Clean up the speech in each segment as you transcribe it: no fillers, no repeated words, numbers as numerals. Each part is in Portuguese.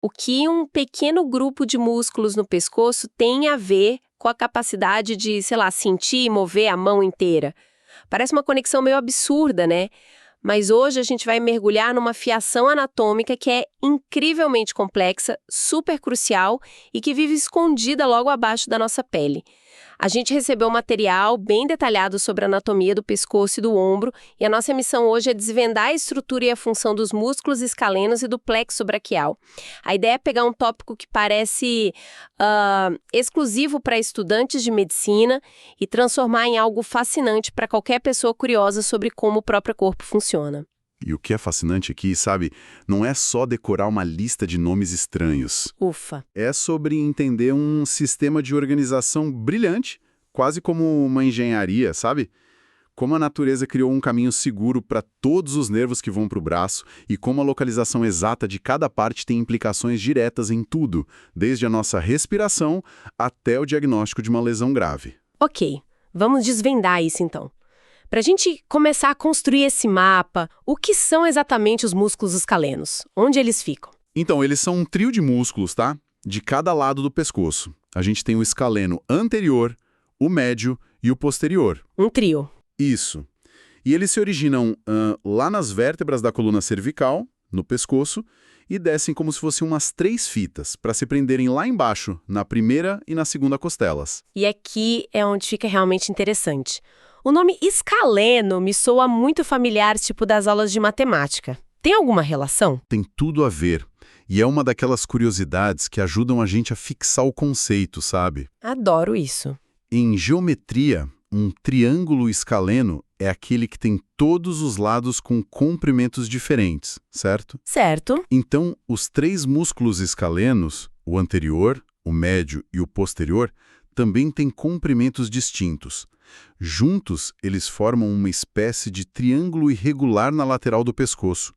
o que um pequeno grupo de músculos no pescoço tem a ver com a capacidade de, sei lá, sentir e mover a mão inteira. Parece uma conexão meio absurda, né? Mas hoje a gente vai mergulhar numa fiação anatômica que é incrivelmente complexa, super crucial e que vive escondida logo abaixo da nossa pele. A gente recebeu um material bem detalhado sobre a anatomia do pescoço e do ombro, e a nossa missão hoje é desvendar a estrutura e a função dos músculos escalenos e do plexo braquial. A ideia é pegar um tópico que parece exclusivo para estudantes de medicina e transformar em algo fascinante para qualquer pessoa curiosa sobre como o próprio corpo funciona. E o que é fascinante aqui, sabe, não é só decorar uma lista de nomes estranhos. Ufa! É sobre entender um sistema de organização brilhante, quase como uma engenharia, sabe? Como a natureza criou um caminho seguro para todos os nervos que vão para o braço e como a localização exata de cada parte tem implicações diretas em tudo, desde a nossa respiração até o diagnóstico de uma lesão grave. Ok, vamos desvendar isso então. Para a gente começar a construir esse mapa, o que são exatamente os músculos escalenos? Onde eles ficam? Então, eles são um trio de músculos, tá? De cada lado do pescoço. A gente tem o escaleno anterior, o médio e o posterior. Um trio. Isso. E eles se originam lá nas vértebras da coluna cervical, no pescoço, e descem como se fossem umas 3 fitas, para se prenderem lá embaixo, na primeira e na segunda costelas. E aqui é onde fica realmente interessante. O nome escaleno me soa muito familiar, tipo das aulas de matemática. Tem alguma relação? Tem tudo a ver. E é uma daquelas curiosidades que ajudam a gente a fixar o conceito, sabe? Adoro isso. Em geometria, um triângulo escaleno é aquele que tem todos os lados com comprimentos diferentes, certo? Certo. Então, os 3 músculos escalenos, o anterior, o médio e o posterior, também têm comprimentos distintos. Juntos, eles formam uma espécie de triângulo irregular na lateral do pescoço.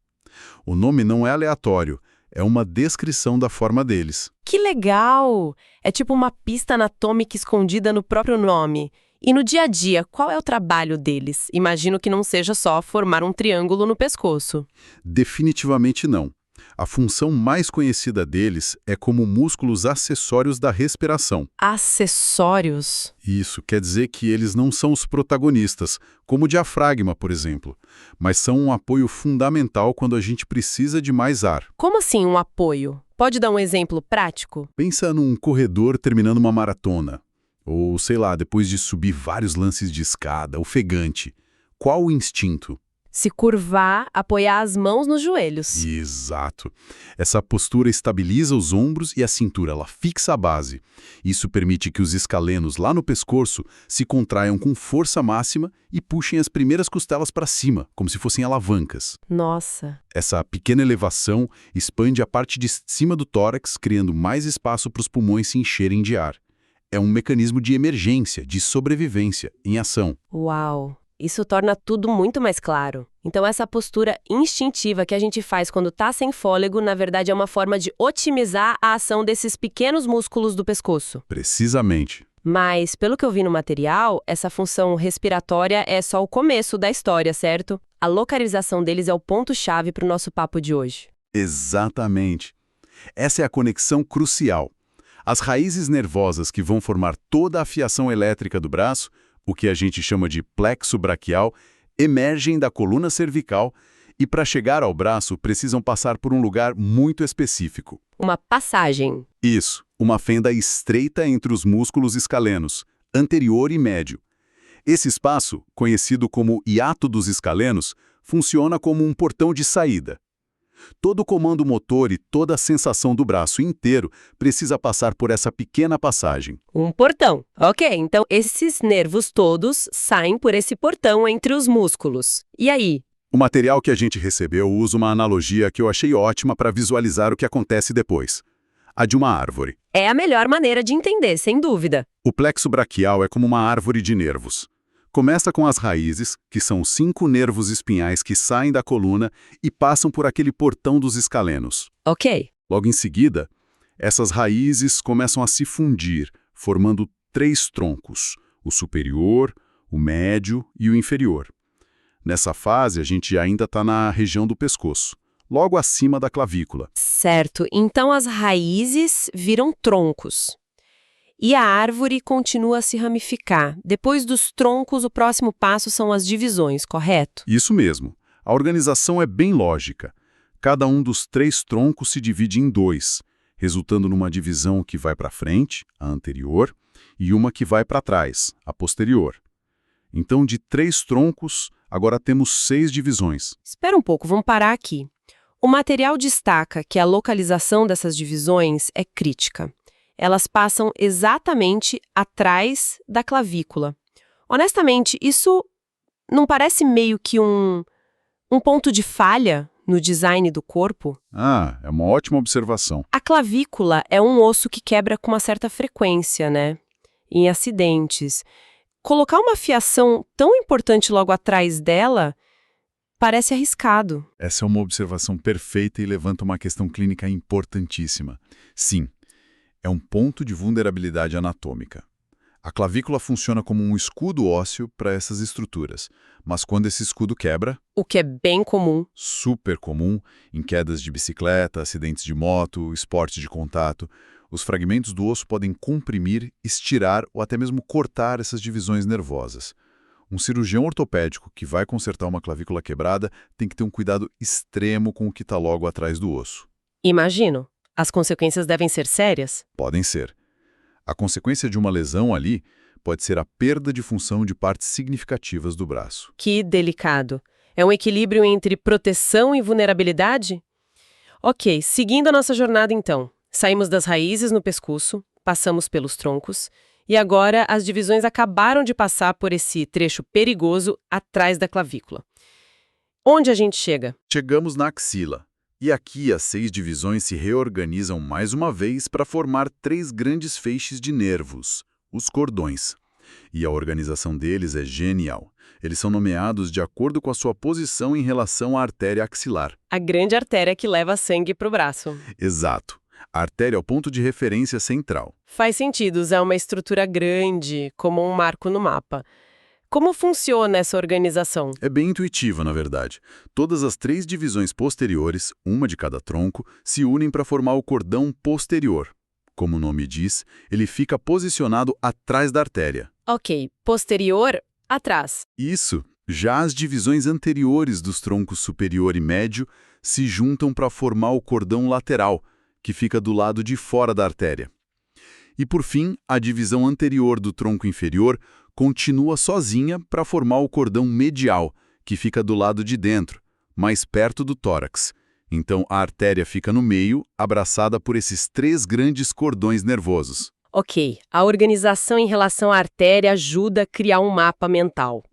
O nome não é aleatório, é uma descrição da forma deles. Que legal! É tipo uma pista anatômica escondida no próprio nome. E no dia a dia, qual é o trabalho deles? Imagino que não seja só formar um triângulo no pescoço. Definitivamente não. A função mais conhecida deles é como músculos acessórios da respiração. Acessórios? Isso quer dizer que eles não são os protagonistas, como o diafragma, por exemplo, mas são um apoio fundamental quando a gente precisa de mais ar. Como assim um apoio? Pode dar um exemplo prático? Pensa num corredor terminando uma maratona, ou, sei lá, depois de subir vários lances de escada, ofegante. Qual o instinto? Se curvar, apoiar as mãos nos joelhos. Exato. Essa postura estabiliza os ombros e a cintura, ela fixa a base. Isso permite que os escalenos lá no pescoço se contraiam com força máxima e puxem as primeiras costelas para cima, como se fossem alavancas. Nossa. Essa pequena elevação expande a parte de cima do tórax, criando mais espaço para os pulmões se encherem de ar. É um mecanismo de emergência, de sobrevivência, em ação. Uau! Isso torna tudo muito mais claro. Então essa postura instintiva que a gente faz quando está sem fôlego, na verdade é uma forma de otimizar a ação desses pequenos músculos do pescoço. Precisamente. Mas, pelo que eu vi no material, essa função respiratória é só o começo da história, certo? A localização deles é o ponto-chave para o nosso papo de hoje. Exatamente. Essa é a conexão crucial. As raízes nervosas que vão formar toda a fiação elétrica do braço, o que a gente chama de plexo braquial, emergem da coluna cervical e, para chegar ao braço, precisam passar por um lugar muito específico. Uma passagem. Isso, uma fenda estreita entre os músculos escalenos, anterior e médio. Esse espaço, conhecido como hiato dos escalenos, funciona como um portão de saída. Todo o comando motor e toda a sensação do braço inteiro precisa passar por essa pequena passagem. Um portão. Ok, então esses nervos todos saem por esse portão entre os músculos. E aí? O material que a gente recebeu usa uma analogia que eu achei ótima para visualizar o que acontece depois. A de uma árvore. É a melhor maneira de entender, sem dúvida. O plexo braquial é como uma árvore de nervos. Começa com as raízes, que são 5 nervos espinhais que saem da coluna e passam por aquele portão dos escalenos. Ok. Logo em seguida, essas raízes começam a se fundir, formando 3 troncos, o superior, o médio e o inferior. Nessa fase, a gente ainda está na região do pescoço, logo acima da clavícula. Certo, então as raízes viram troncos. E a árvore continua a se ramificar. Depois dos troncos, o próximo passo são as divisões, correto? Isso mesmo. A organização é bem lógica. Cada um dos 3 troncos se divide em 2, resultando numa divisão que vai para frente, a anterior, e uma que vai para trás, a posterior. Então, de 3 troncos, agora temos 6 divisões. Espera um pouco, vamos parar aqui. O material destaca que a localização dessas divisões é crítica. Elas passam exatamente atrás da clavícula. Honestamente, isso não parece meio que um ponto de falha no design do corpo? Ah, é uma ótima observação. A clavícula é um osso que quebra com uma certa frequência, né? Em acidentes. Colocar uma fiação tão importante logo atrás dela parece arriscado. Essa é uma observação perfeita e levanta uma questão clínica importantíssima. Sim, é um ponto de vulnerabilidade anatômica. A clavícula funciona como um escudo ósseo para essas estruturas, mas quando esse escudo quebra, O que é bem comum. super comum em quedas de bicicleta, acidentes de moto, esporte de contato, os fragmentos do osso podem comprimir, estirar ou até mesmo cortar essas divisões nervosas. Um cirurgião ortopédico que vai consertar uma clavícula quebrada tem que ter um cuidado extremo com o que está logo atrás do osso. Imagino. As consequências devem ser sérias? Podem ser. A consequência de uma lesão ali pode ser a perda de função de partes significativas do braço. Que delicado. É um equilíbrio entre proteção e vulnerabilidade? Ok, seguindo a nossa jornada então. Saímos das raízes no pescoço, passamos pelos troncos, e agora as divisões acabaram de passar por esse trecho perigoso atrás da clavícula. Onde a gente chega? Chegamos na axila. E aqui as 6 divisões se reorganizam mais uma vez para formar 3 grandes feixes de nervos, os cordões. E a organização deles é genial. Eles são nomeados de acordo com a sua posição em relação à artéria axilar. A grande artéria que leva sangue para o braço. Exato. A artéria é o ponto de referência central. Faz sentido usar uma estrutura grande, como um marco no mapa. Como funciona essa organização? É bem intuitiva, na verdade. Todas as 3 divisões posteriores, uma de cada tronco, se unem para formar o cordão posterior. Como o nome diz, ele fica posicionado atrás da artéria. Ok, posterior, atrás. Isso. Já as divisões anteriores dos troncos superior e médio se juntam para formar o cordão lateral, que fica do lado de fora da artéria. E, por fim, a divisão anterior do tronco inferior continua sozinha para formar o cordão medial, que fica do lado de dentro, mais perto do tórax. Então, a artéria fica no meio, abraçada por esses 3 grandes cordões nervosos. Ok, a organização em relação à artéria ajuda a criar um mapa mental.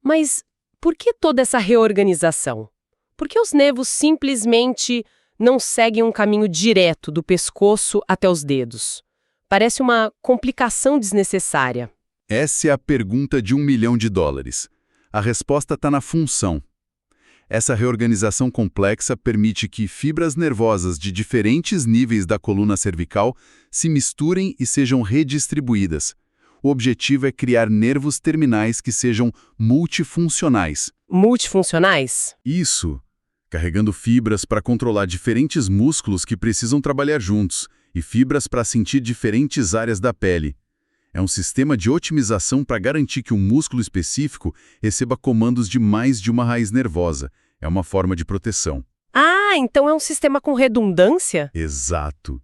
Mas por que toda essa reorganização? Por que os nervos simplesmente não seguem um caminho direto do pescoço até os dedos? Parece uma complicação desnecessária. Essa é a pergunta de $1 milhão. A resposta está na função. Essa reorganização complexa permite que fibras nervosas de diferentes níveis da coluna cervical se misturem e sejam redistribuídas. O objetivo é criar nervos terminais que sejam multifuncionais. Multifuncionais? Isso, carregando fibras para controlar diferentes músculos que precisam trabalhar juntos e fibras para sentir diferentes áreas da pele. É um sistema de otimização para garantir que um músculo específico receba comandos de mais de uma raiz nervosa. É uma forma de proteção. Ah, então é um sistema com redundância? Exato.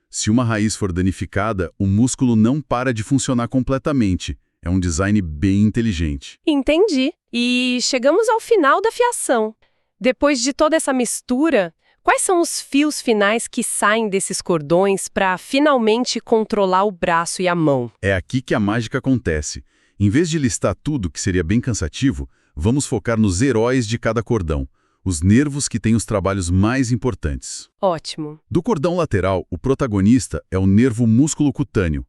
Se uma raiz for danificada, o músculo não para de funcionar completamente. É um design bem inteligente. Entendi. E chegamos ao final da fiação. Depois de toda essa mistura, quais são os fios finais que saem desses cordões para finalmente controlar o braço e a mão? É aqui que a mágica acontece. Em vez de listar tudo, que seria bem cansativo, vamos focar nos heróis de cada cordão, os nervos que têm os trabalhos mais importantes. Ótimo. Do cordão lateral, o protagonista é o nervo músculo cutâneo.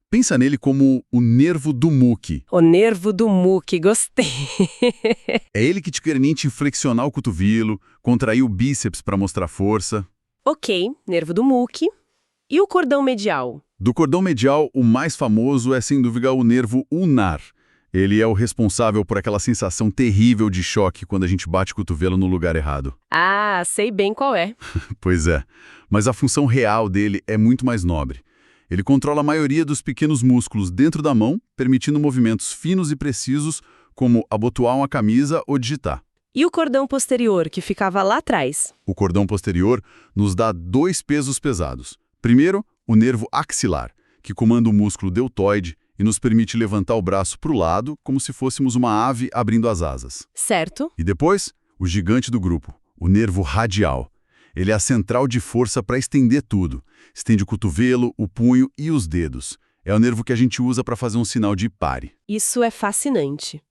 Pensa nele como o nervo do muque. O nervo do muque, gostei. É ele que te permite flexionar o cotovelo, contrair o bíceps para mostrar força. Ok, nervo do muque. E o cordão medial? Do cordão medial, o mais famoso é sem dúvida o nervo ulnar. Ele é o responsável por aquela sensação terrível de choque quando a gente bate o cotovelo no lugar errado. Ah, sei bem qual é. Pois é, mas a função real dele é muito mais nobre. Ele controla a maioria dos pequenos músculos dentro da mão, permitindo movimentos finos e precisos, como abotoar uma camisa ou digitar. E o cordão posterior, que ficava lá atrás? O cordão posterior nos dá 2 pesos pesados. Primeiro, o nervo axilar, que comanda o músculo deltoide e nos permite levantar o braço para o lado, como se fôssemos uma ave abrindo as asas. Certo. E depois, o gigante do grupo, o nervo radial. Ele é a central de força para estender tudo. Estende o cotovelo, o punho e os dedos. É o nervo que a gente usa para fazer um sinal de pare. Isso é fascinante.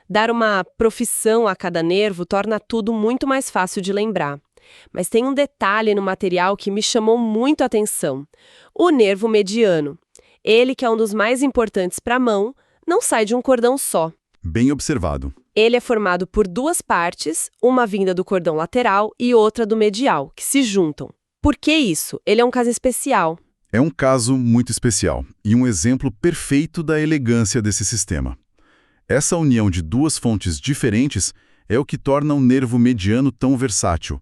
Dar uma profissão a cada nervo torna tudo muito mais fácil de lembrar. Mas tem um detalhe no material que me chamou muito a atenção. O nervo mediano. Ele, que é um dos mais importantes para a mão, não sai de um cordão só. Bem observado. Ele é formado por 2 partes, uma vinda do cordão lateral e outra do medial, que se juntam. Por que isso? Ele é um caso especial. É um caso muito especial e um exemplo perfeito da elegância desse sistema. Essa união de 2 fontes diferentes é o que torna o nervo mediano tão versátil.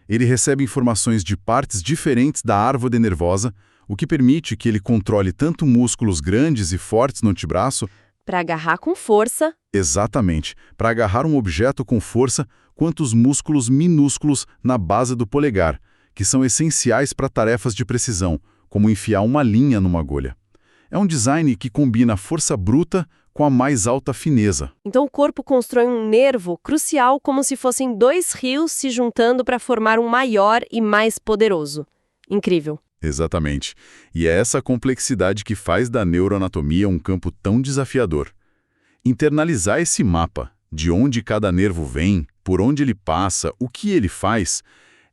Ele recebe informações de partes diferentes da árvore nervosa, o que permite que ele controle tanto músculos grandes e fortes no antebraço, Para agarrar com força. exatamente, para agarrar um objeto com força, quanto os músculos minúsculos na base do polegar, que são essenciais para tarefas de precisão, como enfiar uma linha numa agulha. É um design que combina a força bruta com a mais alta fineza. Então o corpo constrói um nervo crucial como se fossem 2 rios se juntando para formar um maior e mais poderoso. Incrível. Exatamente. E é essa complexidade que faz da neuroanatomia um campo tão desafiador. Internalizar esse mapa, de onde cada nervo vem, por onde ele passa, o que ele faz,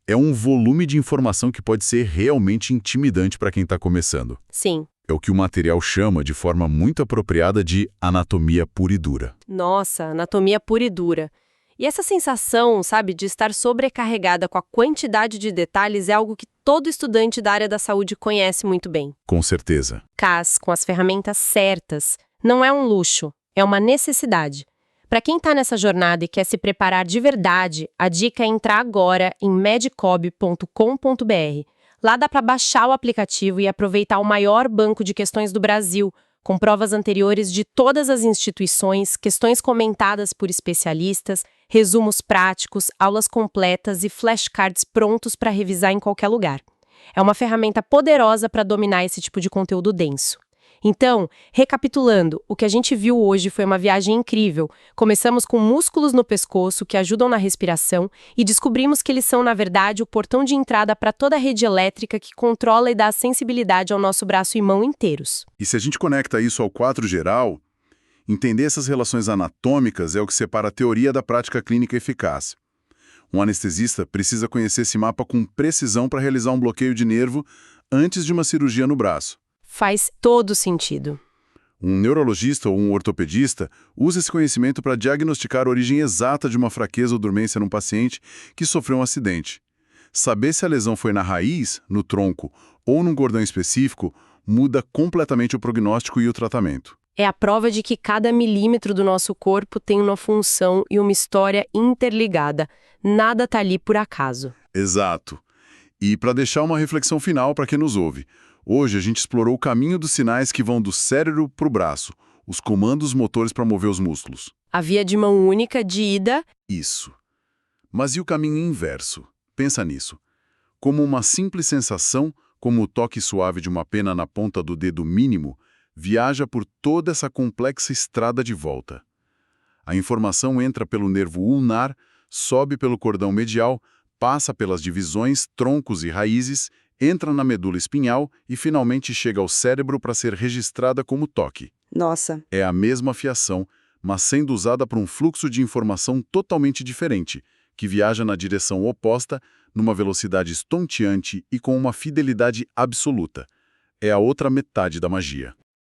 é um volume de informação que pode ser realmente intimidante para quem está começando. Sim. É o que o material chama, de forma muito apropriada, de anatomia pura e dura. Nossa, anatomia pura e dura. E essa sensação, sabe, de estar sobrecarregada com a quantidade de detalhes é algo que todo estudante da área da saúde conhece muito bem. Com certeza. CAS, com as ferramentas certas, não é um luxo, é uma necessidade. Para quem está nessa jornada e quer se preparar de verdade, a dica é entrar agora em medicob.com.br. Lá dá para baixar o aplicativo e aproveitar o maior banco de questões do Brasil, com provas anteriores de todas as instituições, questões comentadas por especialistas, resumos práticos, aulas completas e flashcards prontos para revisar em qualquer lugar. É uma ferramenta poderosa para dominar esse tipo de conteúdo denso. Então, recapitulando, o que a gente viu hoje foi uma viagem incrível. Começamos com músculos no pescoço que ajudam na respiração e descobrimos que eles são, na verdade, o portão de entrada para toda a rede elétrica que controla e dá sensibilidade ao nosso braço e mão inteiros. E se a gente conecta isso ao quadro geral, entender essas relações anatômicas é o que separa a teoria da prática clínica eficaz. Um anestesista precisa conhecer esse mapa com precisão para realizar um bloqueio de nervo antes de uma cirurgia no braço. Faz todo sentido. Um neurologista ou um ortopedista usa esse conhecimento para diagnosticar a origem exata de uma fraqueza ou dormência num paciente que sofreu um acidente. Saber se a lesão foi na raiz, no tronco ou num cordão específico muda completamente o prognóstico e o tratamento. É a prova de que cada milímetro do nosso corpo tem uma função e uma história interligada. Nada está ali por acaso. Exato. E para deixar uma reflexão final para quem nos ouve, hoje a gente explorou o caminho dos sinais que vão do cérebro para o braço, os comandos motores para mover os músculos. A via de mão única de ida. Isso. Mas e o caminho inverso? Pensa nisso. Como uma simples sensação, como o toque suave de uma pena na ponta do dedo mínimo, viaja por toda essa complexa estrada de volta. A informação entra pelo nervo ulnar, sobe pelo cordão medial, passa pelas divisões, troncos e raízes, entra na medula espinhal e finalmente chega ao cérebro para ser registrada como toque. Nossa, É a mesma fiação, mas sendo usada por um fluxo de informação totalmente diferente, que viaja na direção oposta, numa velocidade estonteante e com uma fidelidade absoluta. É a outra metade da magia.